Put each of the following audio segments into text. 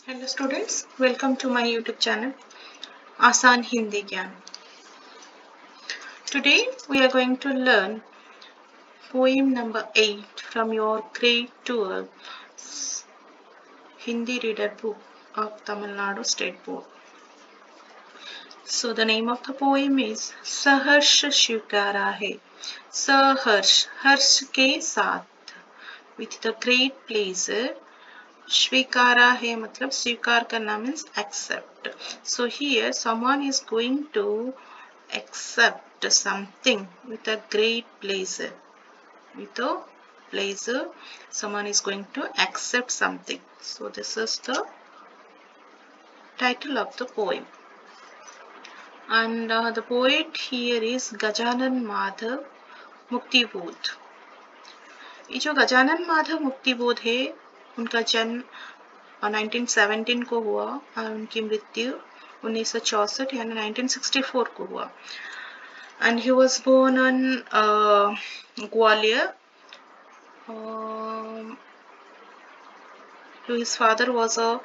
Hello students, welcome to my YouTube channel Asan Hindi Gyan. Today we are going to learn poem number 8 from your grade 12 Hindi reader book of Tamil Nadu State Board. So the name of the poem is Saharsh Shivkara Hai. Saharsh, हर्ष के साथ with the great pleasure. स्वीकारा है मतलब स्वीकार करना means accept. So here someone is going to accept something with a great pleasure. With a pleasure, someone is going to accept something. So this is the title of the poem. And the poet here is Gajanan Madhav Muktibodh. ये जो गजानन माधव मुक्तिबोध है उनका जन्म 1917 को हुआ और उनकी मृत्यु 1964 यानी 1964 को हुआ. And he was born on Gwalior. His father was a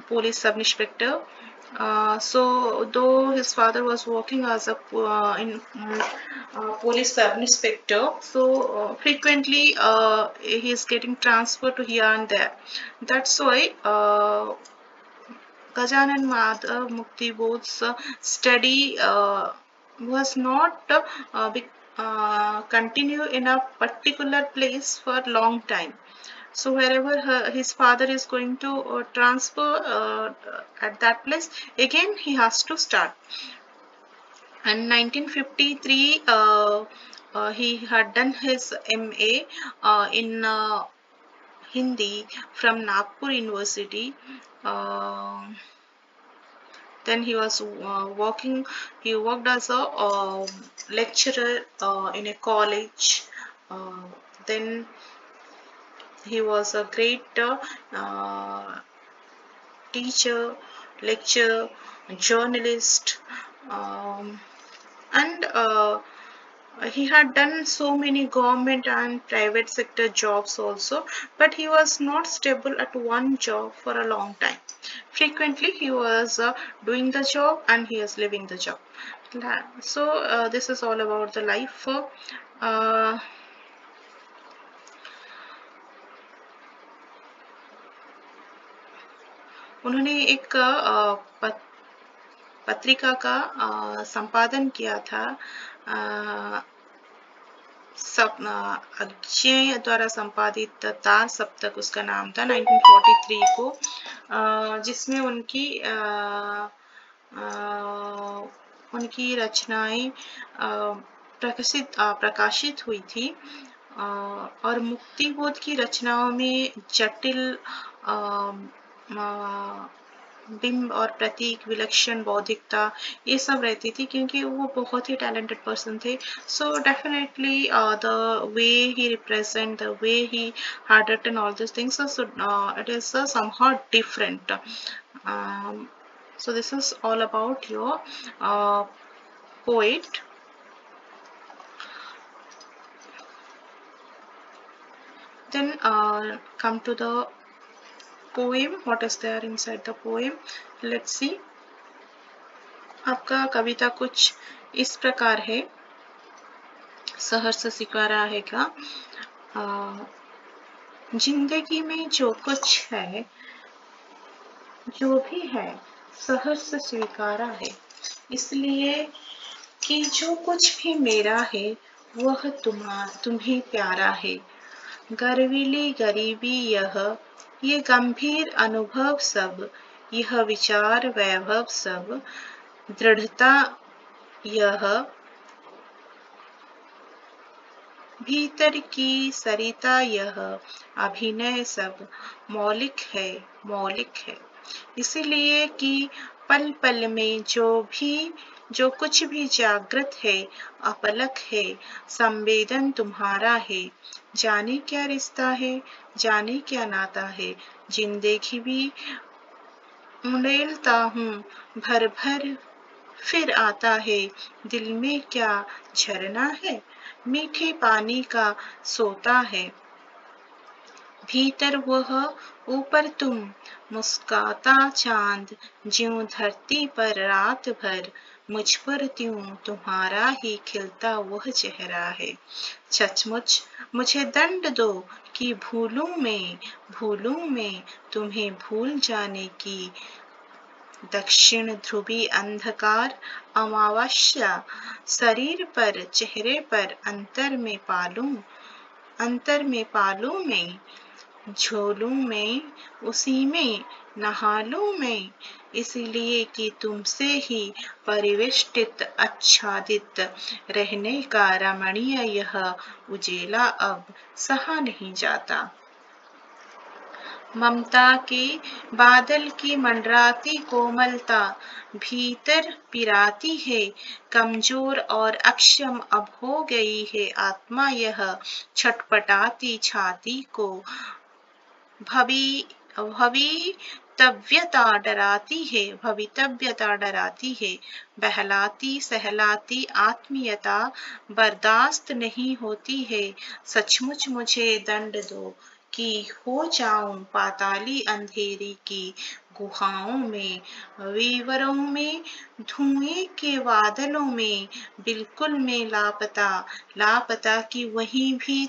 police sub-inspector. So though his father was working as a police sub-inspector, so frequently he is getting transferred to here and there. That's why Gajanan Madhav Muktibodh's study was not continue in a particular place for a long time. So wherever his father is going to transfer at that place, again he has to start. And 1953 he had done his MA in Hindi from Nagpur University. Then he was he worked as a lecturer in a college. Then he was a great teacher, lecturer, journalist, and he had done so many government and private sector jobs also, but he was not stable at one job for a long time. Frequently he was doing the job and he is leaving the job. So this is all about the life. उन्होंने एक पत्रिका का संपादन किया था. अजय द्वारा संपादित तार सप्तक उसका नाम था 1943 को, जिसमें उनकी रचनाएं प्रकाशित हुई थी. और मुक्तिबोध की रचनाओं में जटिल बिंब और प्रतीक, विलक्षण बौद्धिकता, ये सब रहती थी क्योंकि वो बहुत ही टैलेंटेड पर्सन थे. So definitely the way he represent, the way he had written all this things, so it is somehow different. So this is all about your poet. Then come to the poem. What is there inside the poem? Let's see. आपका कविता कुछ इस प्रकार है. सहर्ष स्वीकारा है का जिंदगी में जो कुछ है, जो भी है, सहर्ष स्वीकारा है, इसलिए कि जो कुछ भी मेरा है वह तुम्हें प्यारा है. गर्वीली गरीबी ये गंभीर अनुभव सब, यह विचार वैभव सब, दृढ़ता यह भीतर की सरिता, यह अभिनय सब मौलिक है, मौलिक है. इसलिए कि पल पल में जो कुछ भी जागृत है, अपलक है, संवेदन तुम्हारा है. जाने क्या रिश्ता है, जाने क्या नाता है, जिंदगी भी उड़ेलता हूँ भर भर फिर आता है. दिल में क्या झरना है, मीठे पानी का सोता है. भीतर वह, ऊपर तुम, मुस्काता चांद ज्यों धरती पर रात भर, मुझ पर त्यों तुम्हारा ही खिलता वह चेहरा है। सचमुच मुझे दंड दो कि भूलूं मैं तुम्हें भूल जाने की। दक्षिण ध्रुवी अंधकार अमावस्या, शरीर पर चेहरे पर अंतर में पालूं मैं, झोलूं मैं उसी में नहा लूं मैं, इसलिए कि तुमसे ही परिवेष्टित आच्छादित रहने का रमणीय यह उजेला अब सहा नहीं जाता। ममता के बादल की मंडराती कोमलता भीतर पिराती है, कमजोर और अक्षम अब हो गई है आत्मा यह छटपटाती छाती को। भवितव्यता डराती है, बहलाती सहलाती आत्मीयता बर्दाश्त नहीं होती है। सचमुच मुझे दंड दो कि हो जाऊं पाताली अंधेरी की गुहाओं में, विवरों में, धुएं के बादलों में, बिल्कुल मैं लापता कि वहीं भी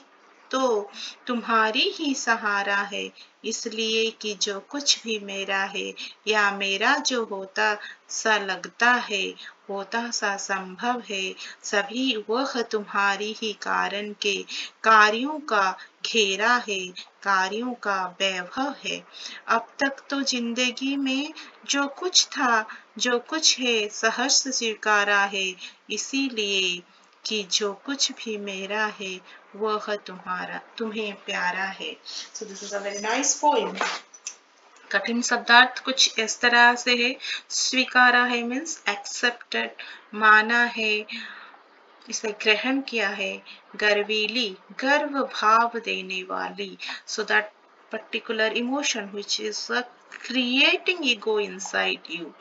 तो तुम्हारी ही सहारा है, इसलिए कि जो कुछ भी मेरा है या मेरा जो होता सा लगता है, होता सा संभव है, सभी वह तुम्हारी ही कारण के कार्यों का घेरा है, कार्यों का वैभव है। अब तक तो जिंदगी में जो कुछ था, जो कुछ है, सहर्ष स्वीकारा है, इसीलिए कि जो कुछ भी मेरा है वह तुम्हें प्यारा है। So this is a very nice poem. कठिन शब्दार्थ कुछ इस तरह से है। स्वीकारा है मीन्स एक्सेप्टेड, माना है, इसे ग्रहण किया है। गर्वीली, गर्व भाव देने वाली, so that particular emotion which is creating ego inside you.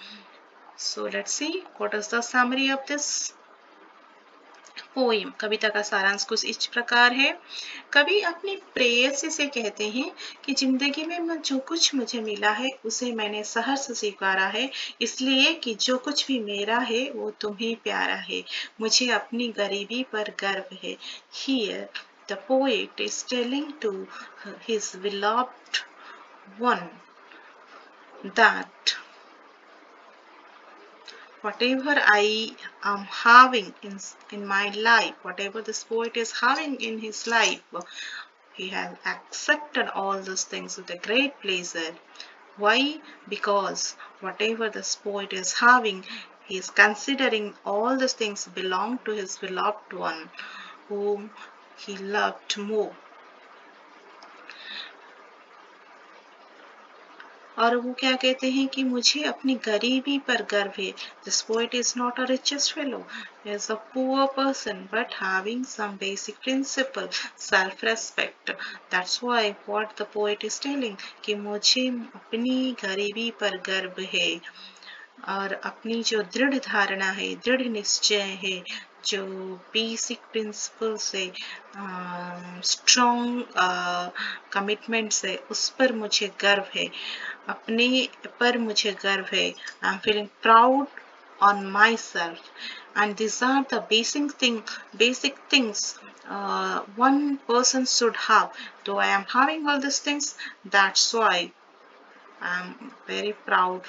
So let's see what is the summary of this poem. कविता का सारांश कुछ इस प्रकार है। कवि अपनी प्रेयसी से कहते हैं कि जिंदगी में जो कुछ मुझे मिला है उसे मैंने सहर्ष स्वीकारा है, इसलिए कि जो कुछ भी मेरा है वो तुम्हें प्यारा है, मुझे अपनी गरीबी पर गर्व है। Here the poet is telling to his beloved one that whatever I am having in my life, whatever this poet is having in his life, he has accepted all those things with a great pleasure. Why? Because whatever this poet is having, he is considering all these things belong to his beloved one, whom he loved more. और वो क्या कहते हैं कि मुझे अपनी गरीबी पर गर्व है. This poet is not a richest fellow, he is a poor person but having some basic principle, self-respect. That's why what the poet is telling कि मुझे अपनी गरीबी पर गर्व है और अपनी जो दृढ़ धारणा है, दृढ़ निश्चय है, जो बेसिक प्रिंसिपल से स्ट्रॉन्ग कमिटमेंट से, उस पर मुझे गर्व है, अपने पर मुझे गर्व है. आई am feeling proud on myself, and these are the basic things one person should have. Though I am having all these things, that's why I am very proud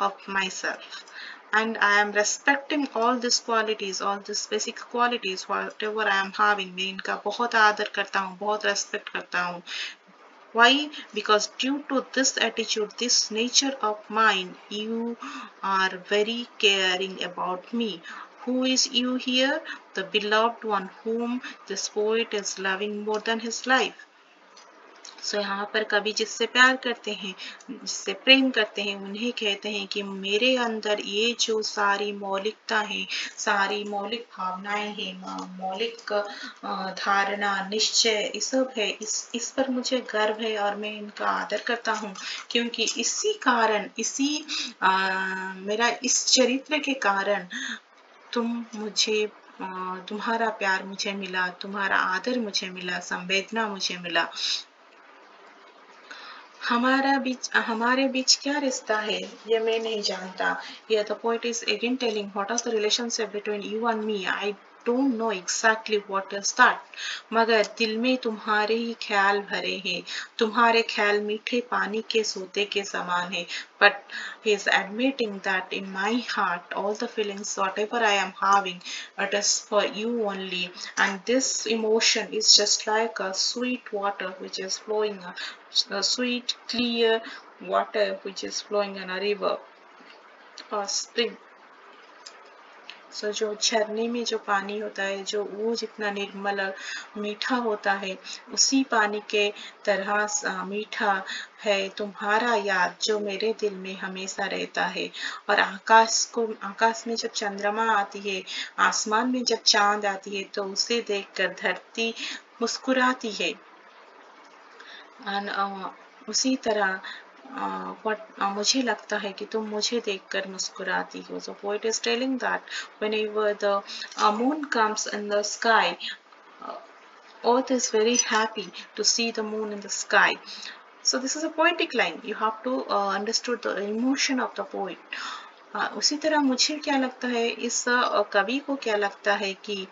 of myself, and I am respecting all these qualities, all these basic qualities, whatever I am having. मैं इनका बहुत आदर करता हूँ, बहुत respect करता हूँ. Why? Because due to this attitude, this nature of mine, you are very caring about me. Who is you here? The beloved one whom this poet is loving more than his life. So यहाँ पर कवि जिससे प्यार करते हैं, जिससे प्रेम करते हैं, उन्हें कहते हैं कि मेरे अंदर ये जो सारी मौलिकता है, सारी मौलिक भावनाएं हैं, मौलिक धारणा, निश्चय, ये सब है, इस पर मुझे गर्व है और मैं इनका आदर करता हूँ, क्योंकि इसी कारण, मेरा इस चरित्र के कारण तुम्हारा प्यार मुझे मिला, तुम्हारा आदर मुझे मिला, संवेदना मुझे मिला. हमारे बीच क्या रिश्ता है ये मैं नहीं जानता. Here the poet is again telling what is the relationship between you and me. I don't know exactly what is that. मगर दिल में तुम्हारे ही ख्याल भरे हैं. तुम्हारे ख्याल मीठे पानी के सोते के समान है. But he is admitting that in my heart all the feelings whatever I am having it is for you only, and this emotion is just like a sweet water which is flowing, a sweet clear water which is flowing in a river or spring. जो झरने में जो पानी होता है जो वो जितना निर्मल और मीठा होता है उसी पानी के तरह मीठा है तुम्हारा याद जो मेरे दिल में हमेशा रहता है. और आकाश में जब चंद्रमा आती है, आसमान में जब चांद आती है तो उसे देखकर धरती मुस्कुराती है. उसी तरह मुझे लगता है कि तुम मुझे देखकर मुस्कुराती हो. So poet is telling that whenever the moon comes in the sky, earth is very happy to see the moon in the sky. So this is a poetic line. You have to understood the emotion of the poet. उसी तरह मुझे क्या लगता है, इस कवि को क्या लगता है कि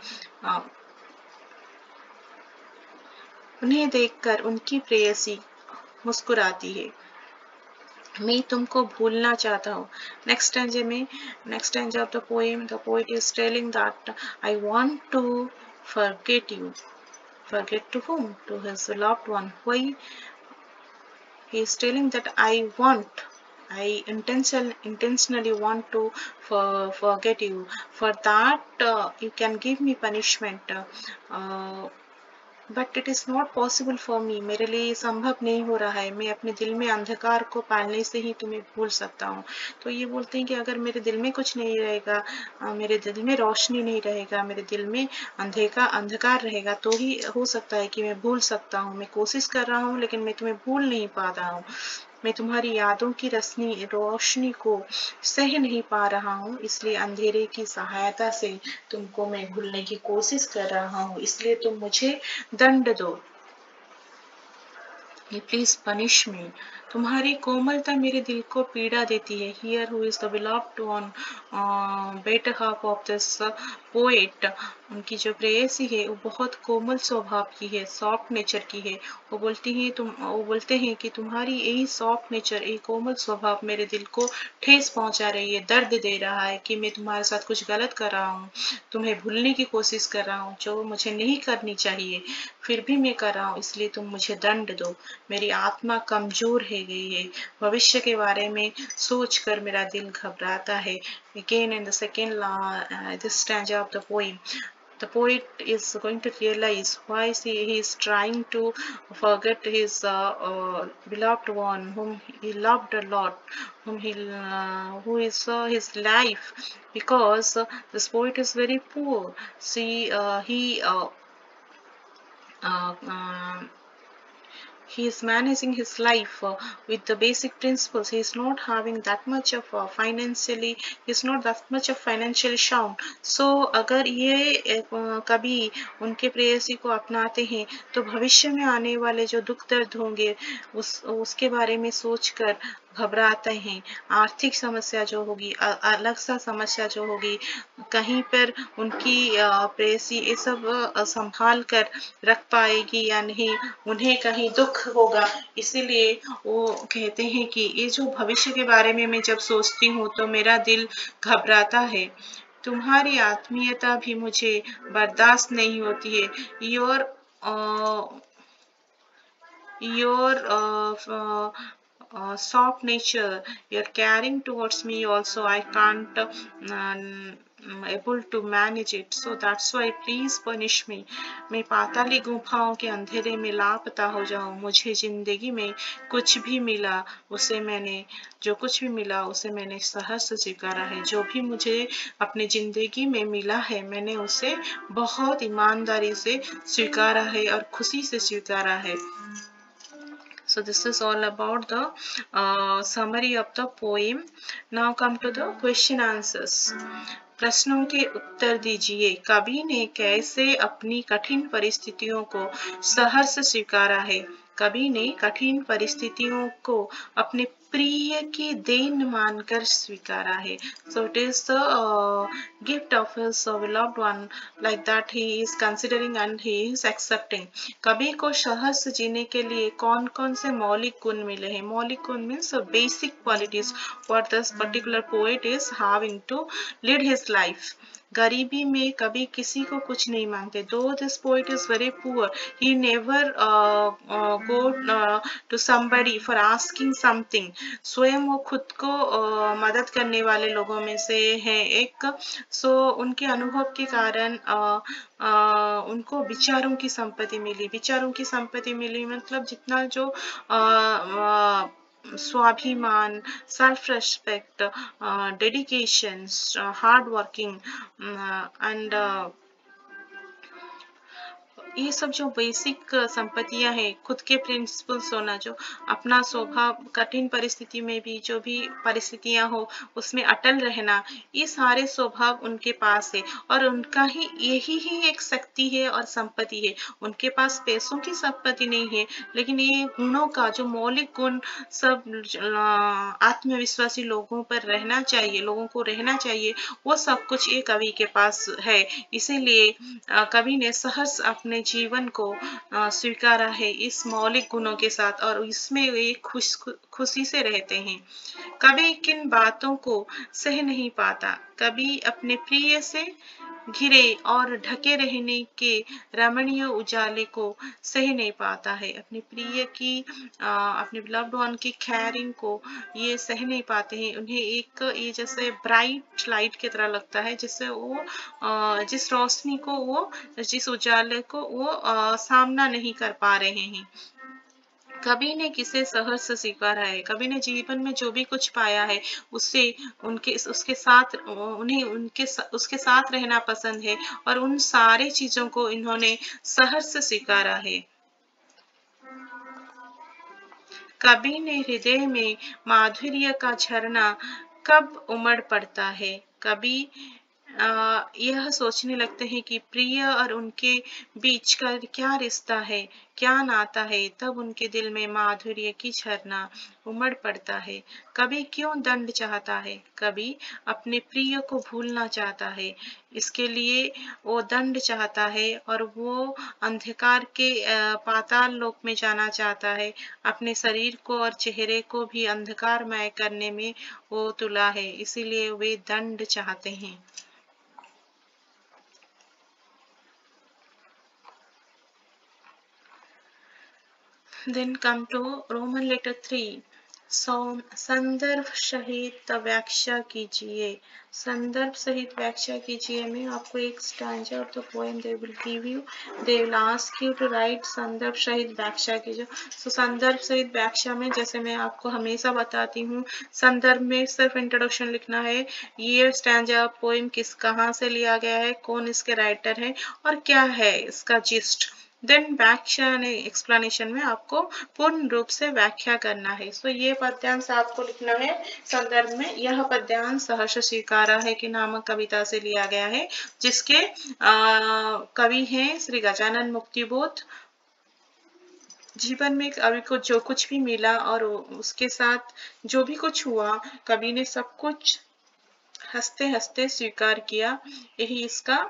उन्हें देखकर उनकी प्रेयसी मुस्कुराती है. मैं तुमको भूलना चाहता हूँ. Next stanza of the poem, the poet is telling that I want to forget you. Forget to whom? To his loved one. Why? He is telling that I intentionally want to forget you. For that you can give me punishment. But it is not possible for me. मेरे लिए ये संभव नहीं हो रहा है. मैं अपने दिल में अंधकार को पालने से ही तुम्हें भूल सकता हूँ. तो ये बोलते हैं कि अगर मेरे दिल में कुछ नहीं रहेगा, मेरे दिल में रोशनी नहीं रहेगा, मेरे दिल में अंधकार रहेगा तो ही हो सकता है कि मैं भूल सकता हूँ. मैं कोशिश कर रहा हूँ लेकिन मैं तुम्हें भूल नहीं पा रहा हूँ. मैं तुम्हारी यादों की रोशनी को सह नहीं पा रहा हूँ, इसलिए अंधेरे की सहायता से तुमको मैं भूलने की कोशिश कर रहा हूँ. इसलिए तुम मुझे दंड दो. Please punish me. तुम्हारी कोमलता मेरे दिल को पीड़ा देती है. Here who is the beloved one, better half of this poet, उनकी जो प्रेयसी है वो बहुत कोमल स्वभाव की है, सॉफ्ट नेचर की है. वो बोलते हैं कि तुम्हारी यही सॉफ्ट नेचर, यही कोमल स्वभाव मेरे दिल को ठेस पहुंचा रही है, दर्द दे रहा है कि मैं तुम्हारे साथ कुछ गलत कर रहा हूँ, तुम्हें भूलने की कोशिश कर रहा हूँ जो मुझे नहीं करनी चाहिए, फिर भी मैं कर रहा हूँ. इसलिए तुम मुझे दंड दो. मेरी आत्मा कमजोर है गई है. भविष्य के बारे में सोचकर मेरा दिल घबराता है. Again in the second this stanza of the poem, the poet is going to realize why he is trying to forget his beloved one whom he loved a lot, who is his life, because this poet is very poor. See, he is managing his life with the basic principles. He is not having that much of financially, he is not that much of financially sound. So अगर ये कभी उनके प्रेयसी को अपनाते हैं तो भविष्य में आने वाले जो दुख दर्द होंगे उसके बारे में सोचकर घबराते हैं. आर्थिक समस्या जो होगी, अलग सा समस्या जो होगी, कहीं पर उनकी प्रेयसी ये सब संभाल कर रख पाएगी या नहीं, उन्हें कहीं दुख होगा. इसीलिए वो कहते हैं कि ये जो भविष्य के बारे में मैं जब सोचती हूँ तो मेरा दिल घबराता है. तुम्हारी आत्मीयता भी मुझे बर्दाश्त नहीं होती है. your soft nature, your caring towards me also, I can't able to manage it. So that's why please punish me. मैं पाताली गुफाओं के अंधेरे में लापता हो जाऊं. मुझे जिंदगी में कुछ भी मिला उसे मैंने सहर्ष स्वीकारा है. जो भी मुझे अपनी जिंदगी में मिला है मैंने उसे बहुत ईमानदारी से स्वीकारा है और खुशी से स्वीकारा है. So this is all about the summary of the poem. Now come to the question answers. प्रश्नों के उत्तर दीजिए. कवि ने कैसे अपनी कठिन परिस्थितियों को सहर्ष स्वीकारा है? कवि ने कठिन परिस्थितियों को अपने प्रिय की देन मानकर स्वीकारा है. So it is the gift of his beloved one, like that he is considering and he is accepting. कवि को सहर्ष जीने के लिए कौन कौन से मौलिक गुण मिले हैं? मौलिक गुण means basic qualities what this particular poet is having to lead his life. गरीबी में कभी किसी को कुछ नहीं मांगते. Though this poet is very poor, he never go to somebody for asking something. स्वयं वो खुद को मदद करने वाले लोगों में से है एक. सो उनके अनुभव के कारण उनको विचारों की संपत्ति मिली. विचारों की संपत्ति मिली मतलब जितना जो स्वाभिमान, self respect, dedication, hard working and ये सब जो बेसिक संपत्तियां हैं, खुद के प्रिंसिपल्स होना, जो अपना स्वभाव, कठिन परिस्थिति में भी जो भी परिस्थितियां हो उसमें अटल रहना, ये सारे स्वभाव उनके पास है और उनका ही यही ही एक शक्ति है और संपत्ति है. उनके पास पैसों की संपत्ति नहीं है, लेकिन ये गुणों का जो मौलिक गुण सब आत्मविश्वासी लोगों पर रहना चाहिए, लोगों को रहना चाहिए, वो सब कुछ ये कवि के पास है. इसीलिए कवि ने सहर्ष अपने जीवन को स्वीकारा है इस मौलिक गुणों के साथ और इसमें वे खुशी से रहते हैं. कभी किन बातों को सह नहीं पाता. कभी अपने प्रिय से घिरे और ढके रहने के रमणीय उजाले को सह नहीं पाता है. अपने प्रिय की अपने बिलव्ड वन की केयरिंग को ये सह नहीं पाते हैं. उन्हें एक ये जैसे ब्राइट लाइट की तरह लगता है, जिससे वो जिस रोशनी को वो, जिस उजाले को वो सामना नहीं कर पा रहे हैं. कवि ने किसे सहर्ष स्वीकारा है. कवि ने जीवन में जो भी कुछ पाया है उससे उसके साथ उन्हें उसके साथ रहना पसंद है और उन सारे चीजों को इन्होंने सहर्ष स्वीकारा है. कवि ने हृदय में माधुर्य का झरना कब उमड़ पड़ता है. कवि यह सोचने लगते हैं कि प्रिय और उनके बीच का क्या रिश्ता है, क्या नाता है, तब उनके दिल में माधुर्य की झरना उमड़ पड़ता है. कवि क्यों दंड चाहता है. कवि अपने प्रिय को भूलना चाहता है, इसके लिए वो दंड चाहता है और वो अंधकार के पाताल लोक में जाना चाहता है. अपने शरीर को और चेहरे को भी अंधकारमय करने में वो तुला है, इसीलिए वे दंड चाहते हैं. Then come to Roman letter 3. संदर्भ सहित व्याख्या कीजिए. संदर्भ सहित व्याख्या कीजिए में आपको एक स्टैंजा और तो poem they will give you, they will ask you to write संदर्भ सहित व्याख्या कीजिए. तो संदर्भ सहित व्याख्या में जैसे मैं आपको हमेशा बताती हूँ, संदर्भ में सिर्फ इंट्रोडक्शन लिखना है, ये स्टैंजा पोएम कहाँ से लिया गया है, कौन इसके राइटर है और क्या है इसका जिस्ट. देन व्याख्या ने एक्सप्लेनेशन में आपको पूर्ण रूप से व्याख्या करना है. सो ये पद्यांश आपको लिखना है संदर्भ में. यह पद्यांश सहर्ष स्वीकारा है कि नामक कविता से लिया गया है, जिसके कवि हैं श्री गजानन मुक्तिबोध. जीवन में कवि को जो कुछ भी मिला और उसके साथ जो भी कुछ हुआ, कवि ने सब कुछ हंसते हंसते स्वीकार किया. यही इसका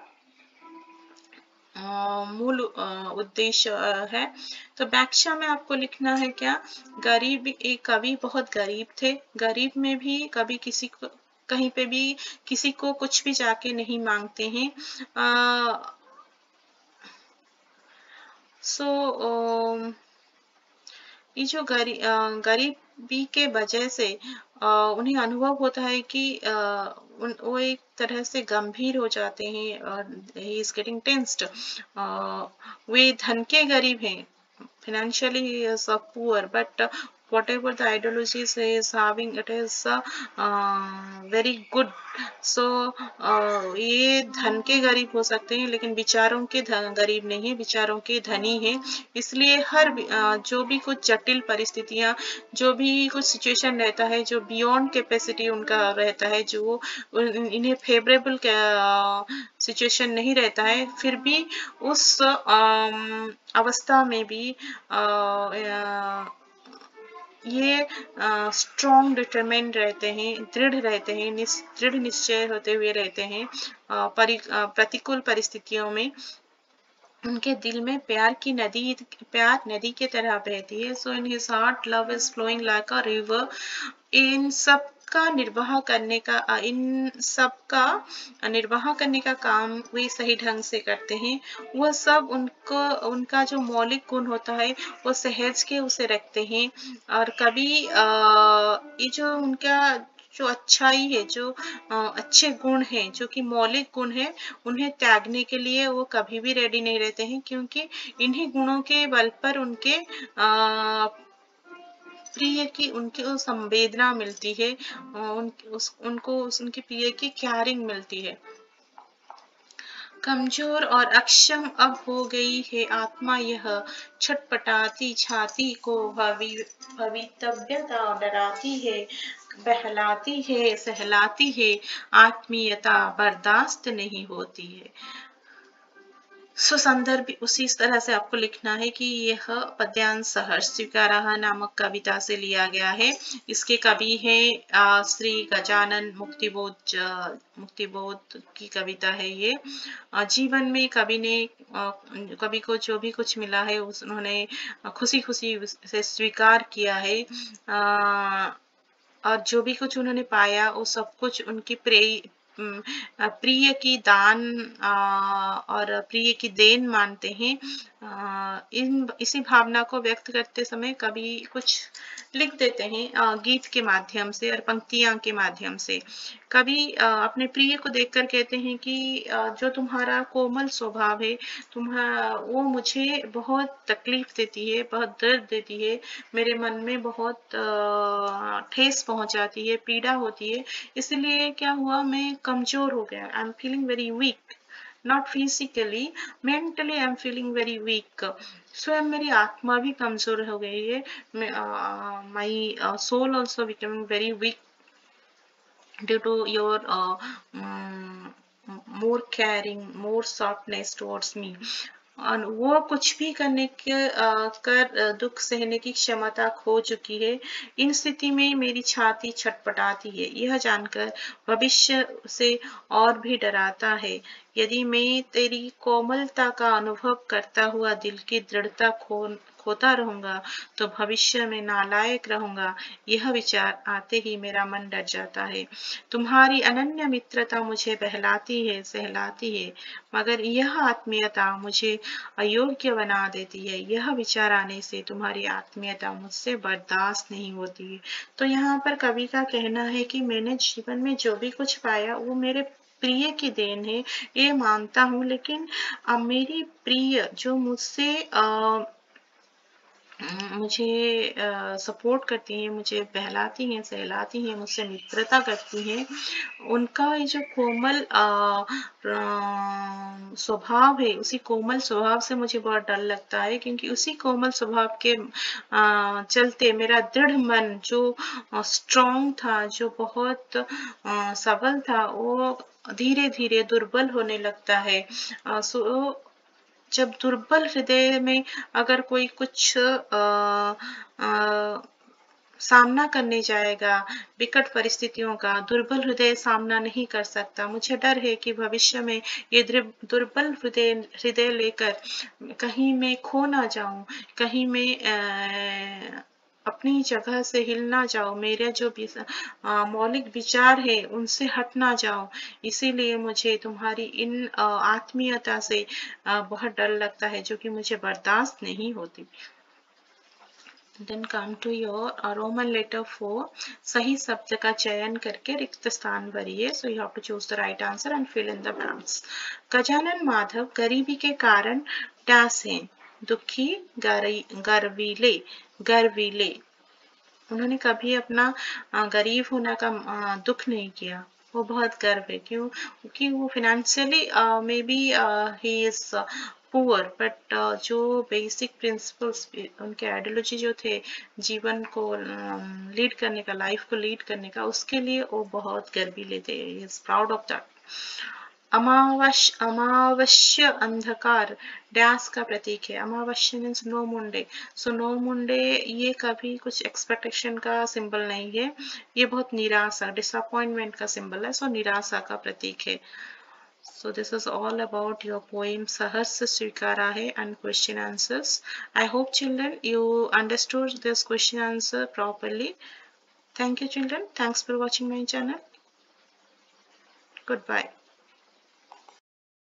मूल उद्देश्य है. तो व्याख्या में आपको लिखना है क्या, गरीब, एक कवि बहुत गरीब थे. गरीब में भी कभी किसी को कहीं पे भी किसी को कुछ भी जाके नहीं मांगते हैं. ये जो गरीबी के वजह से उन्हें अनुभव होता है कि वो एक तरह से गंभीर हो जाते हैं और ही इज गेटिंग टेंस्ड. वे धन के गरीब हैं, financially he is poor, but whatever the ideologies he is having, it is very good. So ये धन के गरीब हो सकते हैं लेकिन विचारों के गरीब नहीं है, विचारों के धनी हैं। इसलिए हर जो भी कुछ जटिल परिस्थितियां, जो भी कुछ सिचुएशन रहता है, जो बियॉन्ड कैपेसिटी उनका रहता है, जो इन्हें फेवरेबल सिचुएशन नहीं रहता है, फिर भी उस अवस्था में भी ये स्ट्रॉन्ग डिटरमाइंड रहते हैं, दृढ़ रहते हैं, दृढ़ निश्चय होते हुए रहते हैं। प्रतिकूल परिस्थितियों में उनके दिल में प्यार नदी की तरह बहती है। So in his heart love is flowing like a river. इन सब का निर्वाह करने का काम वे सही ढंग से करते हैं। वह सब उनका जो मौलिक गुण होता है वो सहज के उसे रखते हैं। और कभी ये जो उनका जो अच्छाई है, जो अच्छे गुण हैं, जो कि मौलिक गुण है, उन्हें त्यागने के लिए वो कभी भी रेडी नहीं रहते हैं, क्योंकि इन्हीं गुणों के बल पर उनके प्रिय की उनकी संवेदना मिलती है, उनके प्रिय की केयरिंग मिलती है। कमजोर और अक्षम अब हो गई है आत्मा, यह छटपटाती छाती को भवितव्यता डराती है, बहलाती है, सहलाती है, आत्मीयता बर्दाश्त नहीं होती है। संदर्भ उसी तरह से आपको लिखना है कि यह पद्यांश सहर्ष स्वीकाराः नामक कविता से लिया गया है। इसके कवि है श्री गजानन मुक्तिबोध की कविता है ये। जीवन में कवि को जो भी कुछ मिला है उन्होंने खुशी खुशी से स्वीकार किया है। और जो भी कुछ उन्होंने पाया वो सब कुछ उनकी प्रिय की दान और प्रिय की देन मानते हैं। इसी भावना को व्यक्त करते समय कभी कुछ लिख देते हैं गीत के माध्यम से और पंक्तियां के माध्यम से। कभी अपने प्रिय को देखकर कहते हैं कि जो तुम्हारा कोमल स्वभाव है, वो मुझे बहुत तकलीफ देती है, बहुत दर्द देती है, मेरे मन में बहुत ठेस पहुंचाती है, पीड़ा होती है। इसलिए क्या हुआ, मैं कमजोर हो गया। I am feeling very weak, not physically, mentally I am feeling very weak. स्वयं मेरी आत्मा भी कमजोर हो गई है। My soul also becoming very weak due to your more caring, more softness towards me। और वो कुछ भी करने के दुख सहने की क्षमता खो चुकी है। इन स्थिति में मेरी छाती छटपटाती है, यह जानकर भविष्य से और भी डराता है। यदि मैं तेरी कोमलता का अनुभव करता हुआ दिल की दृढ़ता खोता रहूंगा तो भविष्य में नालायक रहूंगा। यह विचार आते ही मेरा मन डर जाता है। तुम्हारी अनन्य मित्रता मुझे बहलाती है, सहलाती है, मगर यह आत्मीयता मुझे अयोग्य बना देती है। यह विचार आने से तुम्हारी आत्मीयता मुझसे बर्दाश्त नहीं होती है। तो यहाँ पर कवि का कहना है कि मैंने जीवन में जो भी कुछ पाया वो मेरे प्रिय की देन है, ये मानता हूँ, लेकिन मेरी प्रिय जो मुझसे मुझे सपोर्ट करती हैं, मुझे बहलाती हैं, सहलाती हैं, मुझसे मित्रता करती हैं, उनका ये जो कोमल स्वभाव है, उसी कोमल स्वभाव से मुझे बहुत डर लगता है, क्योंकि उसी कोमल स्वभाव के चलते मेरा दृढ़ मन जो स्ट्रॉन्ग था, जो बहुत सबल था, वो धीरे धीरे दुर्बल होने लगता है। जब दुर्बल हृदय में अगर कोई कुछ सामना करने जाएगा विकट परिस्थितियों का, दुर्बल हृदय सामना नहीं कर सकता। मुझे डर है कि भविष्य में ये दुर्बल हृदय लेकर कहीं मैं खो ना जाऊं, कहीं मैं अपनी जगह से हिल ना जाओ, मेरे जो भी मौलिक विचार है उनसे हट ना जाओ। इसीलिए मुझे तुम्हारी इन आत्मीयता से बहुत डर लगता है, जो कि मुझे बर्दाश्त नहीं होती। Then come to your Roman letter 4. सही शब्द का चयन करके रिक्त स्थान भरिए. So you have to choose the right answer and fill in the blanks. Gajanan Madhav गरीबी के कारण डैश हैं, दुखी, गर्वीले, उन्होंने कभी अपना गरीब होने का दुख नहीं किया। वो बहुत गर्व है, क्यों? क्योंकि वो financially may be he is poor, but जो बेसिक प्रिंसिपल्स उनके आइडियोलॉजी जो थे जीवन को लीड करने का, लाइफ को लीड करने का, उसके लिए वो बहुत गर्वीले थे। He is proud of that. अमावस्या अंधकार डैश का प्रतीक है। अमावस्या मीन्स नो मुंडे। सो नो मुंडे ये कभी कुछ एक्सपेक्टेशन का सिंबल नहीं है, ये बहुत निराशा, डिसअपॉइंटमेंट का सिंबल है। सो निराशा का प्रतीक है। So this is all about your poem Sahas Svikara Hai and question answers. I hope children you understood this question answer properly. Thank you children. Thanks for watching my channel. Goodbye.